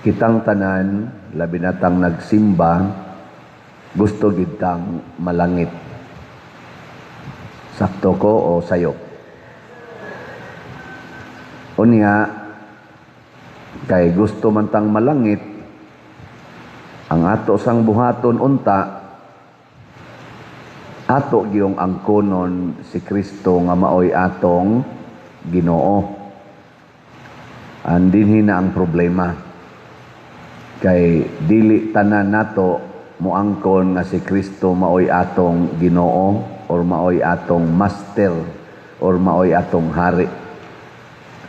Kitang tanan, labi na tang nagsimba, gusto gitang malangit. Sakto ko o sayo? Unya, kay gusto man tang malangit, ang ato sang buhaton unta, ato giyong angkonon si Kristo nga maoy atong Ginoo. Andinhi na ang problema. Kay dili tanan nato moangkon nga si Kristo maoy atong Ginoo or maoy atong master or maoy atong hari.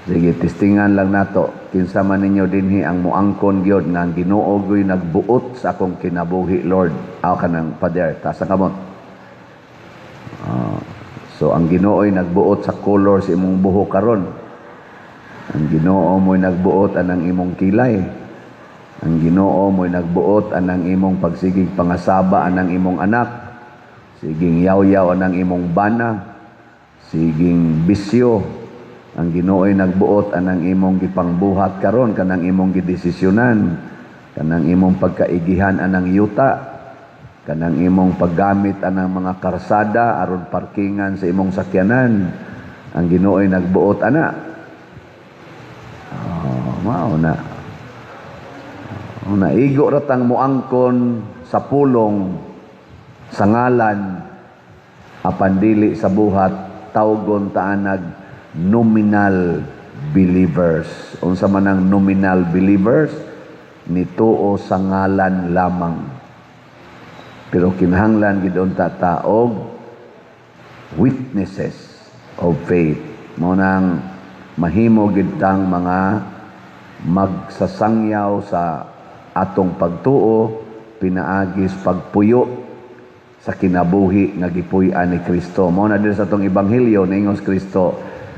Sige, testingan lang nato. Kinsa man ninyo dinhi ang moangkon gyud nga ang Ginoo gyud nagbuot sa akong kinabuhi, Lord. Aw kanang Father, tasa kamot. So ang Ginoo'y nagbuot sa color sa imong buhok karon. Ang Ginoo mo'y nagbuot anang imong kilay. Ang Ginoo mo'y nagbuot anang imong pagsigig pangasaba anang imong anak. Siging yaw-yaw anang imong bana. Siging bisyo. Ang Ginoo'y nagbuot anang imong gipangbuhat karon, kanang imong gidesisyonan, kanang imong pagkaigihan anang yuta, kanang imong paggamit anang mga karsada aron parkingan sa imong sakyanan. Ang Ginoo'y nagbuot ana. Mao na. Igo ratang moangkon sa pulong sa ngalan apan dili sa buhat tawgon taanag nominal believers. Unsa man ang nominal believers? Nituo sa ngalan lamang. Pero kinahanglan gid unta taog witnesses of faith. Mao nang mahimo gid tang mga magsasangyaw sa atong pagtuo pinaagis pagpuyo sa kinabuhi nga gipuy-an ni Kristo. Mao na din sa atong ebanghelyo niingos Kristo,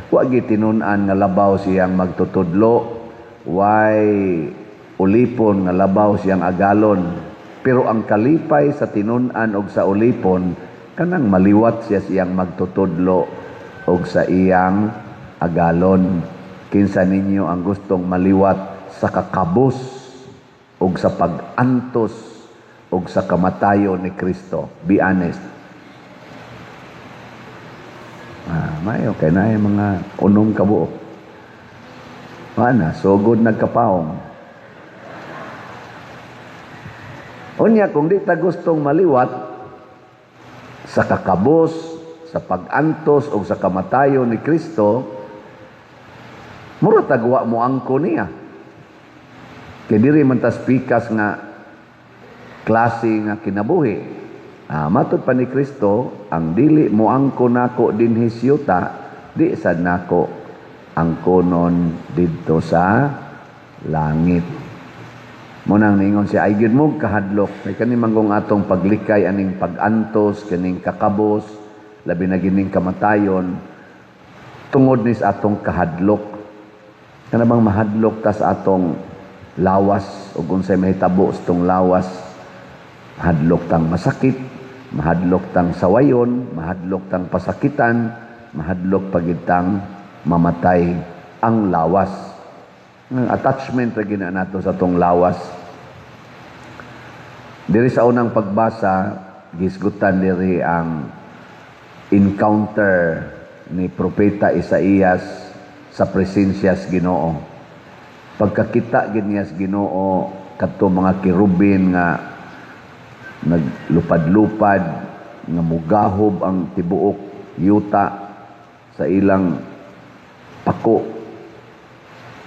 wa gid tinun-an nga labaw siyang magtutudlo, way ulipon nga labaw siyang agalon. Pero ang kalipay sa tinun-an og sa ulipon, kanang maliwat siya siyang magtutudlo og sa iyang agalon. Kinsa ninyo ang gustong maliwat sa kakabos og sa pag-antos og sa kamatayon ni Kristo? Be honest. Mayo kay na mga unom kabuok. Ana, sugod nagkapaong. Unya, kung di ta gustong maliwat sa kakabos, sa pag-antos o sa kamatayon ni Kristo, mura tagwa mo angko niya. Kaya diri man tas pikas nga klase nga kinabuhi. Matod pa ni Kristo, ang dili mo angko nako dinhi siyuta, di sad nako angkonon didto sa langit. Munang ningon siya, ay gyud mo kahadlok. May kani manggong atong paglikay, aning pag-antos, kaning kakabos, labi na gining kamatayon, tungod ni sa atong kahadlok. Kana bang mahadlok ta sa atong lawas, o kung sa'y mahitabo sa itong lawas, mahadlok tang masakit, mahadlok tang sawayon, mahadlok tang pasakitan, mahadlok pagitang mamatay ang lawas. Ang attachment ra gina nato sa tong lawas. Diri sa unang pagbasa, gisgutan diri ang encounter ni Propeta Isaías sa presensya sa Ginoo. Pagkakita gid niya sa Ginoo kadto mga kirubin nga naglupad-lupad, nga mugahob ang tibuok yuta sa ilang pako.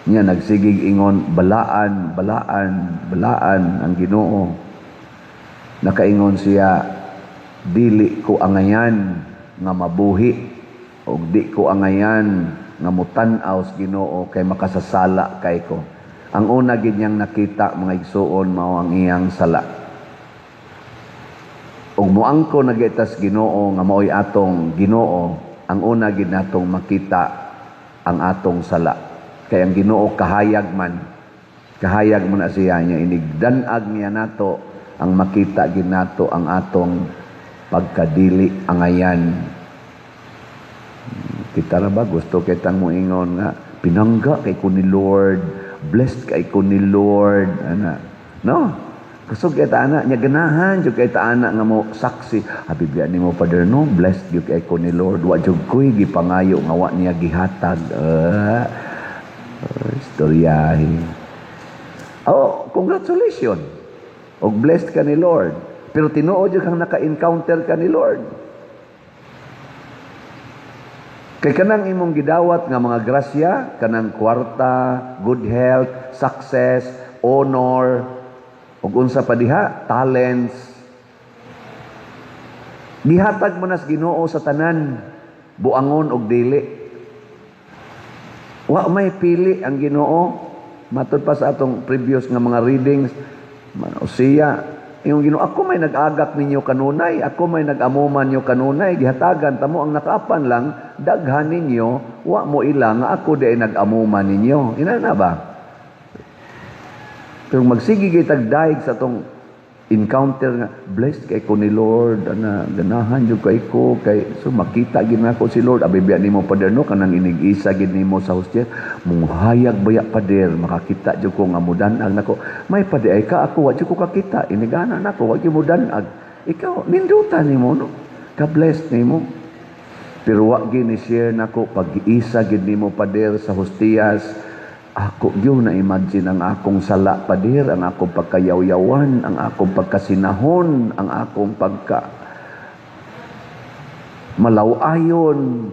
Niya nagsigig ingon, balaan, balaan, balaan ang Ginoo. Nakaingon siya, dili ko angayan nga mabuhi o di ko angayan nga mutan-aw sa Ginoo kay makasasala kay ko. Ang una gid niyang nakita mga igsuon mao ang iyang sala. Og moangko nagitas Ginoo nga maoy atong Ginoo, ang una gid natong makita ang atong sala. Kay ang Ginoo kahayag man na siya niya, inigdanag niya nato ang makita gid nato ang atong pagkadili angayan. Kita ra ba gusto kitang moingon nga pinangga kay ko ni Lord blessed kay ko ni Lord, ana. No? Kusog kay ta ana, nya ganahan jud kay ta ana nga mo saksi. Biblia nimo Father no, blessed jud kay ko ni Lord. Wa jud koy gipangayo nga wa niya gihatag. Istoryahe. Oh, congratulations. Og blessed ka ni Lord. Pero tinuod jud kang naka-encounter ka ni Lord. Kay kanang imong gidawat nga mga grasya, kanang kwarta, good health, success, honor, ug unsa pa diha, talents. Gihatag mo nas Ginoo sa tanan, buangon og dili. Wa may pili ang Ginoo. Matud pa sa atong previous nga mga readings, Hosea, yung Ginoo, ako may nag-agak ninyo kanunay, ako may nag-amuman nyo kanunay, gihatagan tamo ang nakaapan lang, daghan ninyo, wa mo ilang, ako di ay nag-amuman ninyo. Ina na ba? Pero magsigi kay tagdaig sa tong encounter nga, blessed kay ko ni Lord, ana, ganahan jud kay ko, kay, so makita gid nako si Lord, abibya nimo Pader no, kanang inig-isa gid nimo sa hostel, muhayag baya Pader, makakita jud ko nga mudanag nako, may Pader ay ka, ako wa jud ko kakita, inigana nako, wa jud mudanag, ikaw, nindutan nimo no, ka-blessed nimo. Pero wa gid ni share nako, pag-iisa gid nimo Pader sa hostiyas, ako yun na-imagine ang akong sala Pader, ang akong pagkayaw-yawan, ang akong pagkasinahon, ang akong malawayon.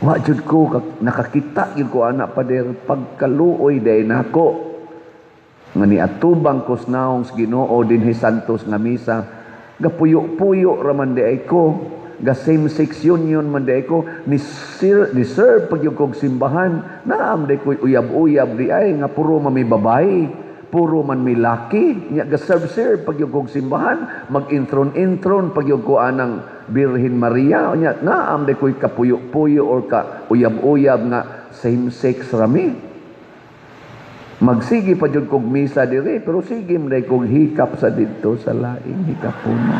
Wa jud ko nakakita yun ko anak Pader, pagkaluoy day nako. Nga ni atubang kusnaong Ginoo dinhi Santos nga misa, gapuyo-puyo raman di ay ko. Ga same-sex union man day ko ni serve pag yung kong simbahan naam day ko uyab-uyab di ay nga puro man may babae, puro man may laki, nya ga serve pag yung kong simbahan, mag-intron pag yung ko anang Birhen Maria, nya naam day ko kapuyo-puyo or ka uyab-uyab nga same-sex rami. Magsigi pa jud kog misa dire, pero sige man day kog hikap sa didto sa laing hikapuno.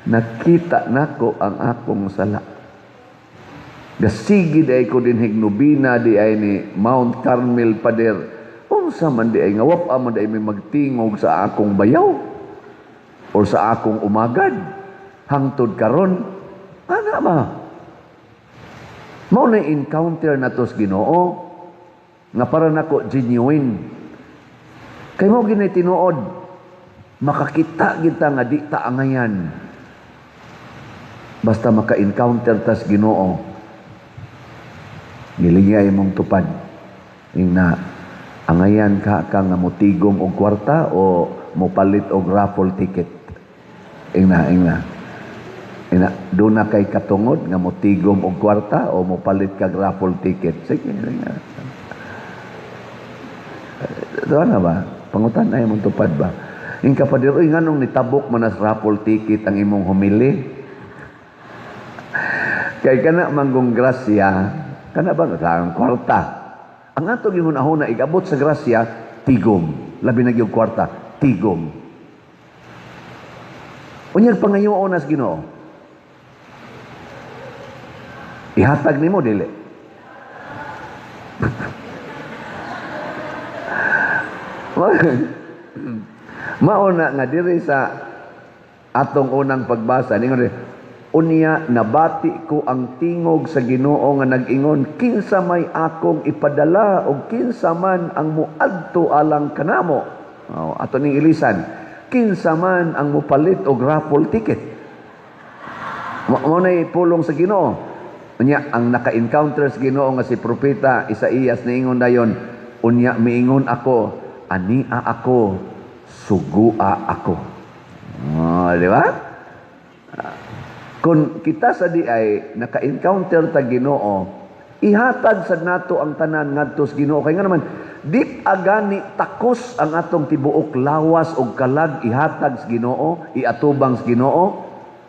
Nakita nako ang akong sala. Gasigi day ko din hignubina di ay ni Mount Carmel Pader. Unsa man di ay nga wapa man di ay may magtingog sa akong bayaw or sa akong umagad hangtod karon. Ana ba? Mao na encounter nato sa Ginoo nga para nako genuine. Kay mo gini tinuod, makakita kita nga di ta angayan. Basta maka-encounter tas Ginoo, gilingay mong tupad. Ingna, angayan ka nga motigom og kwarta o mopalit og raffle ticket. Ingna. Doon na kay katungod nga motigom og kwarta o mopalit kag raffle ticket. Sige, ingna. Doon na ba? Pangutan ay mong tupad ba? Yung kapadir, uy, nga nung nitabok manas raffle ticket ang imong humili. Kay kana manggong grasya, kana ba ang kwarta? Ang atong yung hunahuna, igabot sa grasya, tigom. Labi na yung kwarta, tigom. Unyag pangayoon nas Ginoo. Ihatag nimo dili. Mauna nga diri sa atong unang pagbasa ningon unya nabati ko ang tingog sa Ginoo nga nag-ingon kinsa may akong ipadala o kinsa man ang muadto alang kanamo. Ato ning ilisan, kinsa man ang mupalit og raffle ticket. Mo nay pulong sa Ginoo. Unya ang naka-encounter sa Ginoo nga si propeta Isaías niingon dayon, unya miingon ako, ania ako, sugua ako. Di ba? Kung kita sa di ay naka-encounter ta Ginoo, ihatag sad nato ang tanan ngadto sa Ginoo. Kay nga naman, di agani takos ang atong tibuok lawas og kalag ihatag sa Ginoo, iatubang sa Ginoo,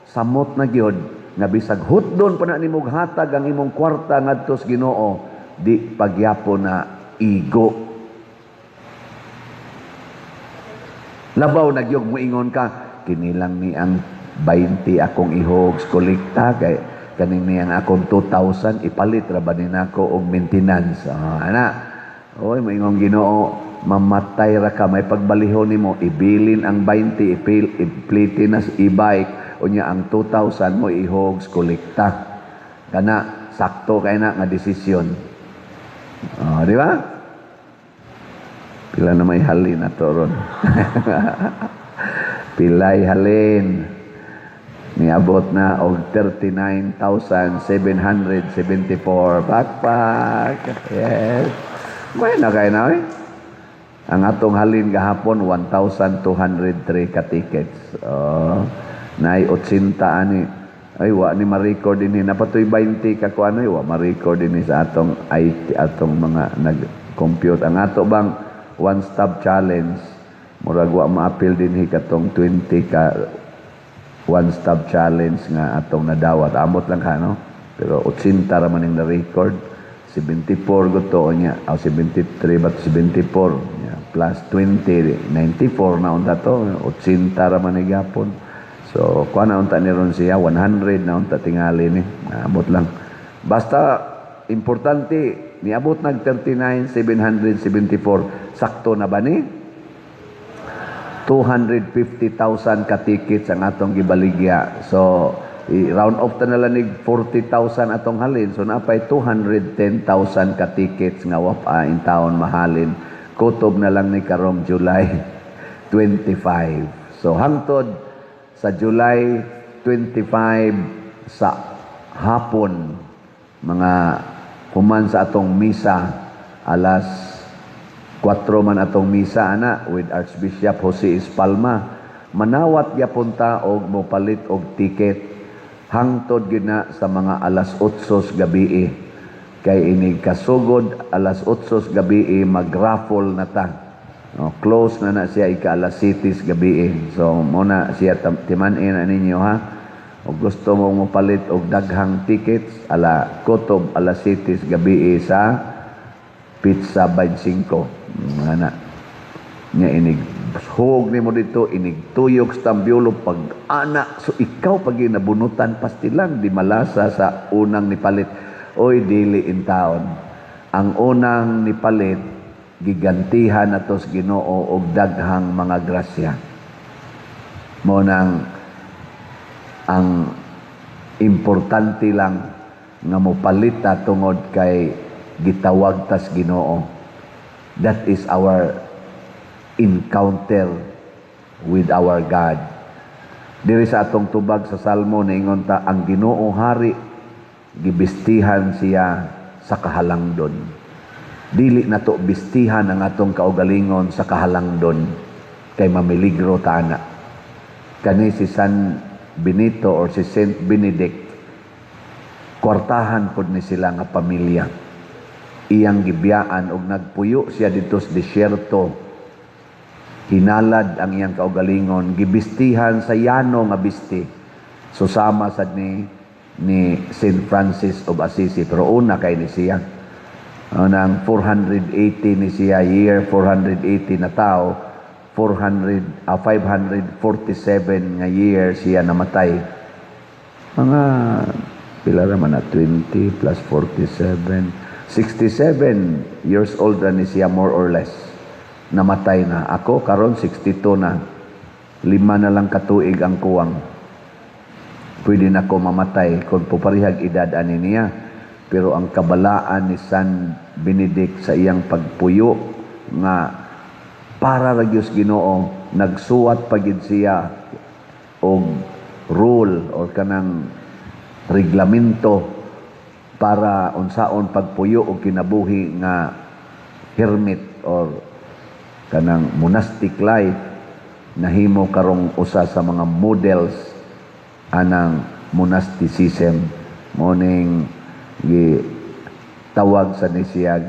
samot na gyud nga bisag hutdon pa na nimog hatag ang imong kwarta ngadto sa Ginoo, di pagyapo na igo. Labaw nagyog moingon ka, kinilang ni ang 20 akong ihog kolekta kay kaning niyang akong 2,000 ipalit ra ba ninako og maintenance. Ana. Oy, moingong Ginoo, mamatay ra ka may pagbalihon nimo, ibilin ang 20 ipliti nas e-bike unya ang 2,000 mo ihogs kolekta. Kana sakto kay na nga desisyon. Di ba? Pila na may halin na to ron. Pilay halin. Niabot na og 39,774. Pakpak. Yes. May na kayo na Ang atong halin gahapon, 1,203 ka tickets. Naay 80 ani. Ay, wa ni ma-record din. Napatoy 20 ka ko ano, wa ma-record din sa atong IT, atong mga nag-compute. Ang ato bang one-stop challenge, murag wa ma-appeal din katong 20 ka one-stop challenge nga atong nadawat. Amot lang ka, no? Pero 80 raman yung na-record. 74 gusto niya. 73 ba 74? Plus 20, 94 na unta to. 80 raman yung gapon. So, kuha na unta ni ron siya, 100 na unta tingali ni. Naabot lang. Basta, importante, niabot nag 39,774. Sakto na ba ni? 250,000 ka tickets ang atong gibaligya. So, round off ta na lang 40,000 atong halin. So, napay 210,000 ka tickets nga wapa in town mahalin. Kutob na lang ni karong July 25. So, hangtod sa July 25 sa hapon, mga human sa atong misa, alas 4 man atong misa, ana, with Archbishop Jose Espalma. Manawat yapunta og mopalit og ticket hangtod gina sa mga alas 8 gabi. Kay inig kasugod alas 8 gabi mag-raffle na ta. Close na siya ika-alas 7 gabi. So, muna siya timanin na ninyo, ha? O gusto mo mapalit og daghang tickets, kutob alas 7 gabi sa Pizza 25. Nga na. Nga inig. Hug ni mo dito, inig tuyok sa tambyulo pag anak. So, ikaw pag nabunutan pastilang, di malasa sa unang nipalit. Oy, dili in town. Ang unang nipalit, gigantihan natos Ginoo og daghang mga grasya. Mo nang ang importante lang nga mopalit ta tungod kay gitawag tas Ginoo. That is our encounter with our God. Diri sa atong tubag sa Salmo niingon ta ang Ginoo hari gibistihan siya sa kahalangdon. Dili na to bistihan ang atong kaugalingon sa kahalangdon kay mamiligro ta ana. Kani si San Benito or si Saint Benedict, kwartahan pod ni sila nga pamilya. Iyang gibiyaan og nagpuyo siya dito sa disyerto. Hinalad ang iyang kaugalingon, gibistihan sa yano nga bisti. Susama sad ni Saint Francis of Assisi, pero una kay ni siya. Nang 480 ni siya, year 480 na tao, 547 nga year siya namatay. Mga pila naman na 20 plus 47, 67 years old na ni siya more or less. Namatay na. Ako karon 62 na. 5 na lang katuig ang kuwang. Pwede na ko mamatay kung puparihag edad ani niya. Pero ang kabalaan ni San Benedict sa iyang pagpuyo nga para ra Dios Ginoo, nagsuwat pagid siya og rule or kanang reglamento para unsaon pagpuyo og kinabuhi nga hermit or kanang monastic life nahimo karong usa sa mga models anang monasticism. Morning tawag sa nisiyag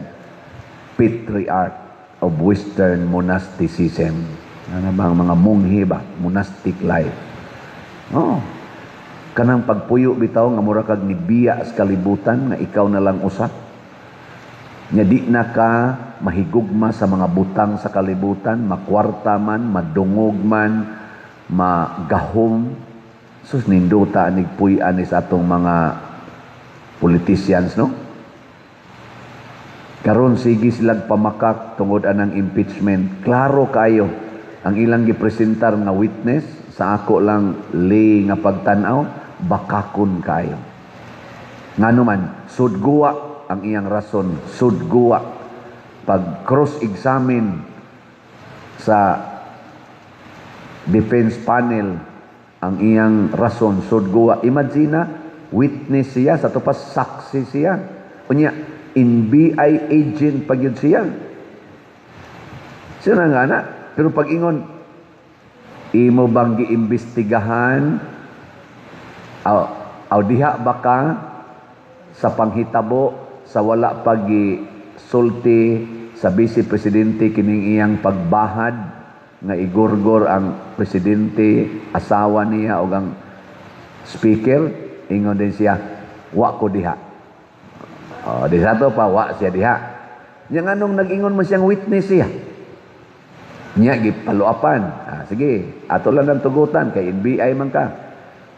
patriarch of Western monasticism. Ano bang mga munghi ba? Monastic life. Kanang pagpuyo bitaw nga mura kag nibiya sa kalibutan nga ikaw na lang usa. Nga di na ka mahigugma sa mga butang sa kalibutan, makwarta man, madungog man, magahom. Sus ninduta nigpuy-an sa atong mga politicians, no? Karon sige silang pamakak tungod anang impeachment. Klaro kayo ang ilang gipresentar nga witness sa ako lang lay nga pagtanaw, bakakon kayo. Ngano man, sudguwa ang iyang rason, sudguwa pag cross-examine sa defense panel ang iyang rason, sudguwa. Imagine, witness siya, sa tupas saksi siya. Unya, NBI agent pag yun siya. Siya nga na. Pero pag ingon, imo bang giimbestigahan aw diha ba ka sa panghitabo sa wala pag-sulti sa Vice Presidente kining iyang pagbahad nga igurgor ang presidente, asawa niya o ang speaker, ingon din siya, wa ko diha. Di sa to pa, wa siya diha. Yang anong nag-ingon mo siyang witness siya? Niya, gipaluapan. Sige, ato lang ng tugutan, kay NBI man ka.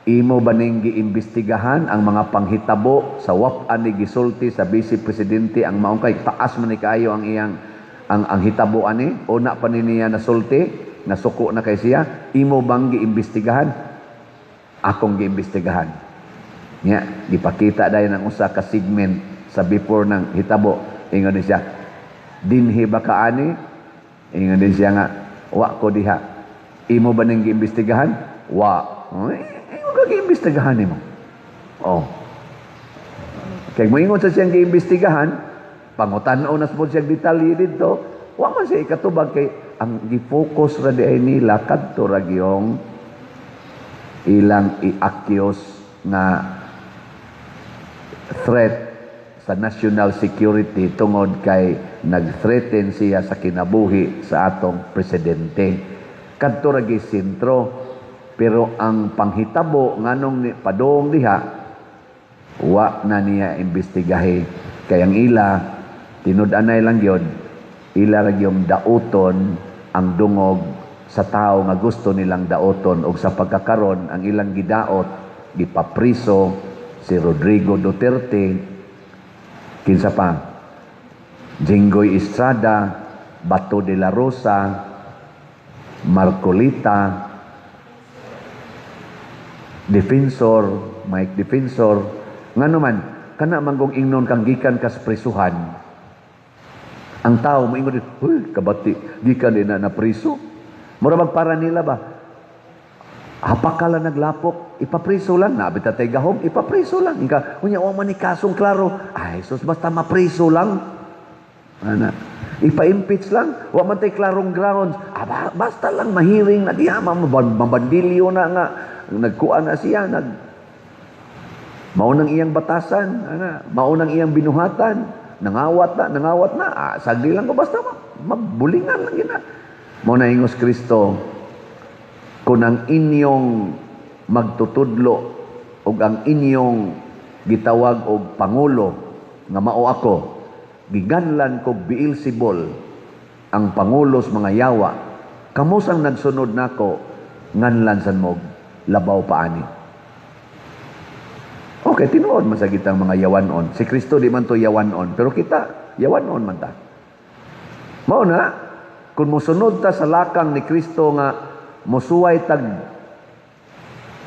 Imo ba ning giimbestigahan ang mga panghitabo sa wap-an ni gisulti sa Vice Presidente ang maong kay taas man ni kayo ang iyang ang hitabo ani una pa niya nasulti nasuko na kay siya, imo bang giimbestigahan? Akong giimbestigahan. Nya, gipakita dayon ang usa ka segment sa before ng hitabo. Ingon din siya, dinhi ba ka ani? Ingon din siya nga, wa ko diha. Imo ba ning giimbestigahan? Wa. Giimbestigahan mo. Oh. Kaya mo ingon sa siyang giimbestigahan, pangutan-o na sa siyang detalye dito, wa man siya ikatubag kay ang gi-focus ra di ay nila kadto ra gyung ilang i-accuse nga threat sa national security tungod kay nag-threaten siya sa kinabuhi sa atong presidente. Kadto ra gi sentro. Pero ang panghitabo nganong padong diha wa na niya imbestigahe kay ang ila tinud-anay lang gyud ila ra gyud daoton ang dungog sa tao nga gusto nilang daoton ug sa pagkakaron ang ilang gidaot gipapriso si Rodrigo Duterte, kinsa pa, Jinggoy Estrada, Bato de la Rosa, Marcolita, Defensor, Mike Defensor, nga naman, kana manggong ingnon kang gikan kas prisuhan. Ang tao mo ingon, huy, kabati, gikan din na priso. Mura para nila ba? Hapakala naglapok, ipapriso lang, nabita tay gahom, ipapriso lang. Inka, kunya, o man ni kasong klaro, ay, sus, basta mapriso lang. Ana, ipa-impeach lang, wa man tay klarong grounds, basta lang mahiring na diha, mabandilyo na nga, nagkuan na siya, maunang iyang batasan, maunang iyang binuhatan, nangawat na, sagdi lang ko, basta mabulingan lang yun na. Mauna ingos Kristo, kung ang inyong magtutudlo, o ang inyong gitawag og Pangulo, nga mao ako, giganlan kog Beelzebul, ang Pangulos mga yawa, kamusang nagsunod nako, nganlan san mo, labaw paani. Okay, tinuod man sa kitang mga yawanon. Si Kristo di man to yawanon, pero kita yawanon man ta. Mao na, kung musunod ta sa lakang ni Kristo nga musuway tag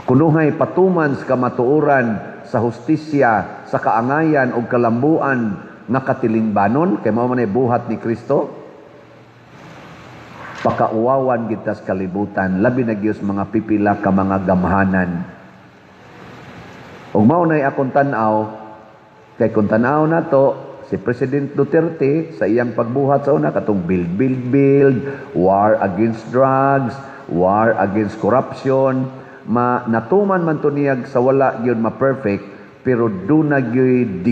kunuhay patuman sa kamatuoran, sa hustisya, sa kaangayan o kalambuan nga katilingbanon, kay mao man ay buhat ni Kristo. Pakauwawan kita sa kalibutan, labi na Diyos mga pipila ka mga gamhanan. Ug mao nay akong tan-aw, kay kung tan-aw na to, si President Duterte sa iyang pagbuhat sa una, katong build, war against drugs, war against corruption, natuman man to niyag sa wala yun ma-perfect, pero doon na yun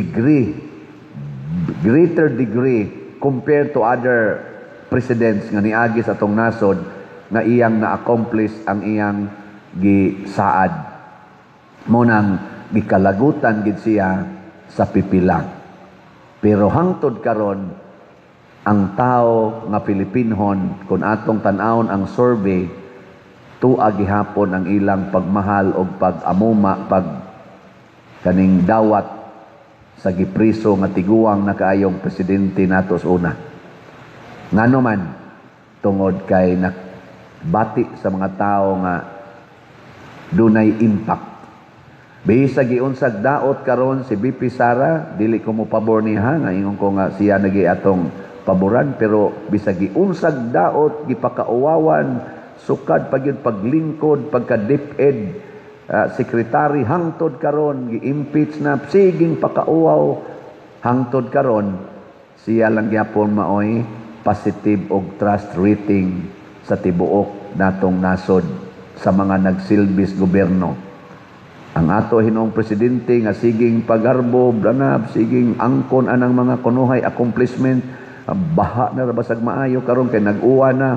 greater degree compared to other presidents nga niagi sa atong nasod nga iyang na-accomplish ang iyang gisaad. Munang gikalagutan gid siya sa pipila. Pero hangtod karon ang tao nga Pilipinhon kung atong tan-awon ang survey tuwa gihapon ang ilang pagmahal o pag-amuma pag kaning dawat sa gipriso nga tiguang na kaayong presidente nato sa una. Ngano man tungod kay nakbati sa mga tao nga dunay impact. Bisag giunsag daot karon si BP Sara, dili ko mo pabor niya nga ingon ko nga siya nagi atong paboran, pero bisag giunsag daot gipakauwawan sukad pagyud paglingkod pagka DepEd secretary hangtod karon gi-impeach na siging pakauwaw hangtod karon siya lang gyapon maoy positive og trust rating sa tibuok natong nasod sa mga nagsilbis gobyerno. Ang ato hinong presidente nga siging pagarbo, danab, siging angkon anang mga kunuhay accomplishment, baha na basag maayo karon kay nag-uwa na.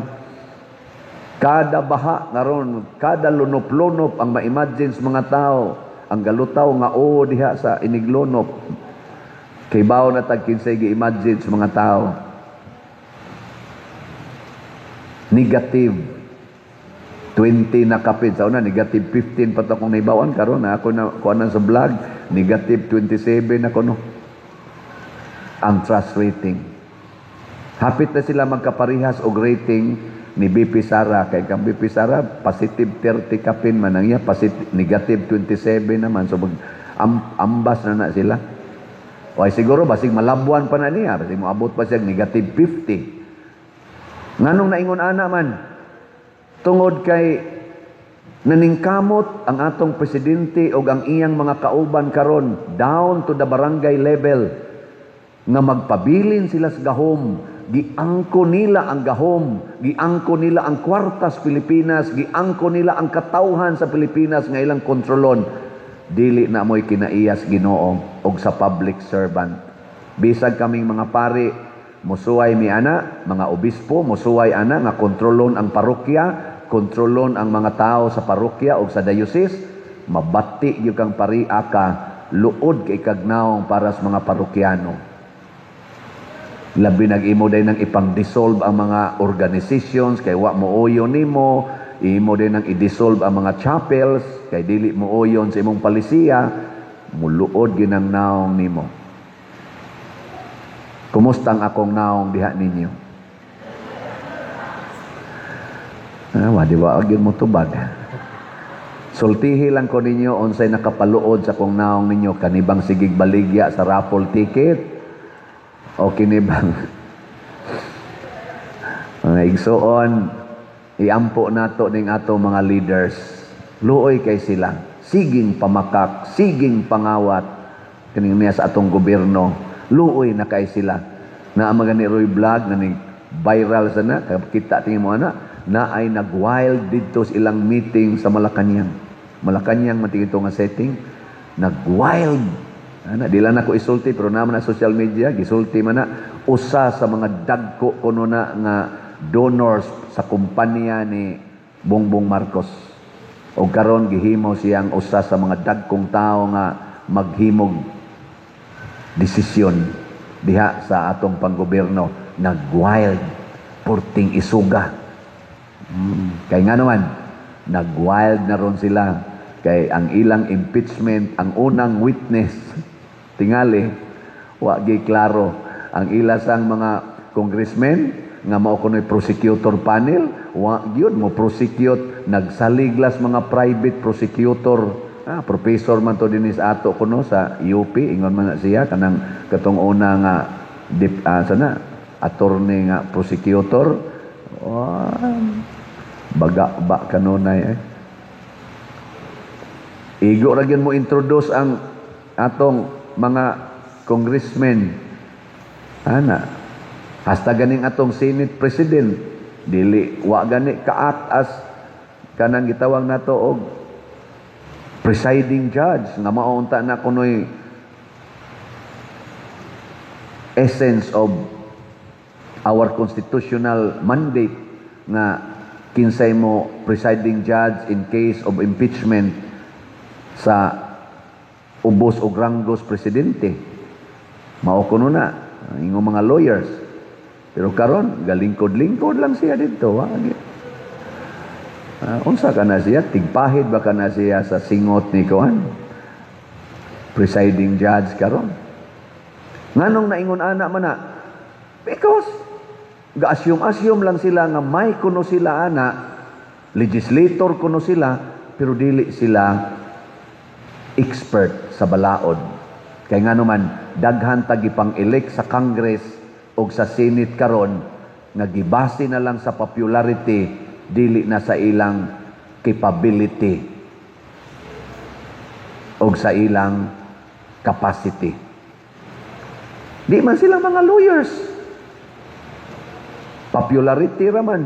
Kada baha karon, kada lunop-lunop ang ma-imagine sa mga tao, ang galutaw nga diha sa iniglunop. Kay bawo na tag kinsay gi-imagine sa mga tao. Negative 20 na kapit sa una, negative 15 pa akong naibawan karon na ako na kuanan sa vlog, negative 27 ako no. Ang trust rating. Hapit na sila magkaparihas og rating ni BP Sara, kay kang BP Sara positive 30 kapin man ang iya, negative 27 naman, so ambas na sila. O ay siguro basig malabuan pa na niya, basig moabot pa siya negative 50. Nganong naingon ana man? Tungod kay naningkamot ang atong presidente o ang iyang mga kauban karon down to the barangay level nga magpabilin sila sa gahom, giangko nila ang gahom, giangko nila ang kwartas Pilipinas, giangko nila ang katawhan sa Pilipinas nga ilang kontrolon. Dili na mo'y kinaiyas Ginoo og sa public servant. Bisag kaming mga pari, musuway mi ana, mga obispo, musuway ana nga kontrolon ang parokya, kontrolon ang mga tao sa parokya o sa diocese, mabati gyud kang paria ka, luod kay kagnaong para sa mga parokyano. Labi nag-imo day nang ipang-dissolve ang mga organizations kay wa mooyon nimo, imo din nang i-dissolve ang mga chapels kay dili mooyon sa imong palisiya, muluod ginang naong nimo. Kumusta ang akong naong diha ninyo? Di ba agin mo tubag? Sultihi lang ko ninyo unsay nakapaluod sa kong naong ninyo, kanibang sigig baligya sa raffle ticket o kinibang mga igsuon iampo nato ning ato mga leaders. Luoy kay sila, siging pamakak, siging pangawat kining niya sa atong gobyerno. Luoy na kay sila na ang mga ni Roy Vlog na ni viral sana, kita tingin mo na ay nag-wild dito sa ilang meeting sa Malacanang. Malacanang matigito nga setting, nag-wild. Dila na ko isulti, pero naman na social media, gisulti man na, usa sa mga dagko kuno na nga donors sa kumpanya ni Bongbong Marcos. O karon gihimo siyang usa sa mga dagkong tao nga maghimog desisyon diha sa atong panggobyerno. Nag-wild, purting isuga. Kay nga naman, nag-wild na ron sila. Kay ang ilang impeachment, ang unang witness, tingali, wagi klaro. Ang ilasang mga congressmen, nga mao kuno'y prosecutor panel, yun mo prosecute, nagsaliglas mga private prosecutor. Professor man to din sa ato kuno sa UP, ingon man na siya, kanang katong una nga, attorney nga prosecutor. Baga kanunay Igo ra gyud mo introduce ang atong mga congressmen. Hasta ganing atong Senate President, dili wa gani kaatas kanang gitawag nato og presiding judge nga maunta na kunoy essence of our constitutional mandate nga kinsay mo presiding judge in case of impeachment sa ubos o ranggos presidente. Mao kuno na ingong mga lawyers. Pero karon galingkod-lingkod lang siya dito. Unsa ka na siya? Tigpahid ba ka na siya sa singot ni Kuan? Presiding judge karon. Nganong naingon ana man na? Because ga-assume lang sila nga may kuno sila ana, legislator kuno sila, pero dili sila expert sa balaod. Kay ngano man daghan tagipang elect sa Congress o sa Senate karon nga gibase na lang sa popularity, dili na sa ilang capability o sa ilang capacity. Di man sila mga lawyers. Popularity raman.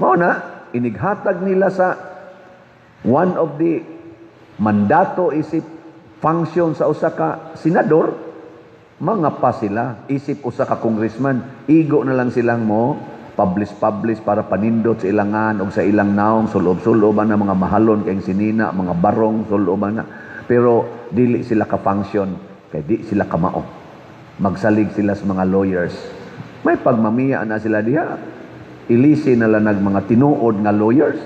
Mao na, inighatag nila sa one of the mandato isip function sa usa ka senador, mga pa sila, isip usa ka congressman, igo na lang silang mo, publish para panindot sa ilangan o sa ilang naong, sulob-suloban na mga mahalon, kayong sinina, mga barong, suloban na. Pero dili sila ka-function, kaya di sila kamao. Magsalig sila sa mga lawyers. May pagmamiya na sila diha. Ilisi na lang mga tinuod nga lawyers.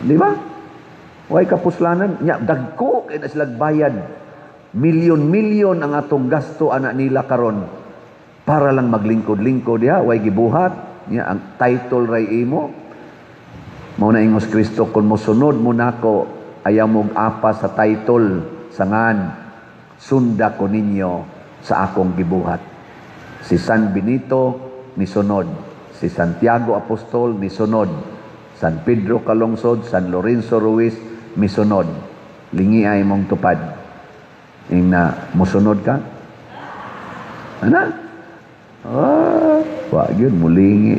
Di ba? Way kapuslanan. Nya, dagko, kaya na sila bayad. Milyon-milyon ang atong gasto anak nila karon para lang maglingkod-lingkod diha. Way gibuhat. Nya, ang title ray imo. Mao na ingos Kristo, kung mosunod mo nako, ayaw mong apa sa title, sangan, sunda ko ninyo sa akong gibuhat. Si San Benito ni sunod, si Santiago Apostol ni sunod, San Pedro Calungsod, San Lorenzo Ruiz misunod. Lingi ay mong tupad. Ing na musunod ka? Ana? Wag yun, mulingi.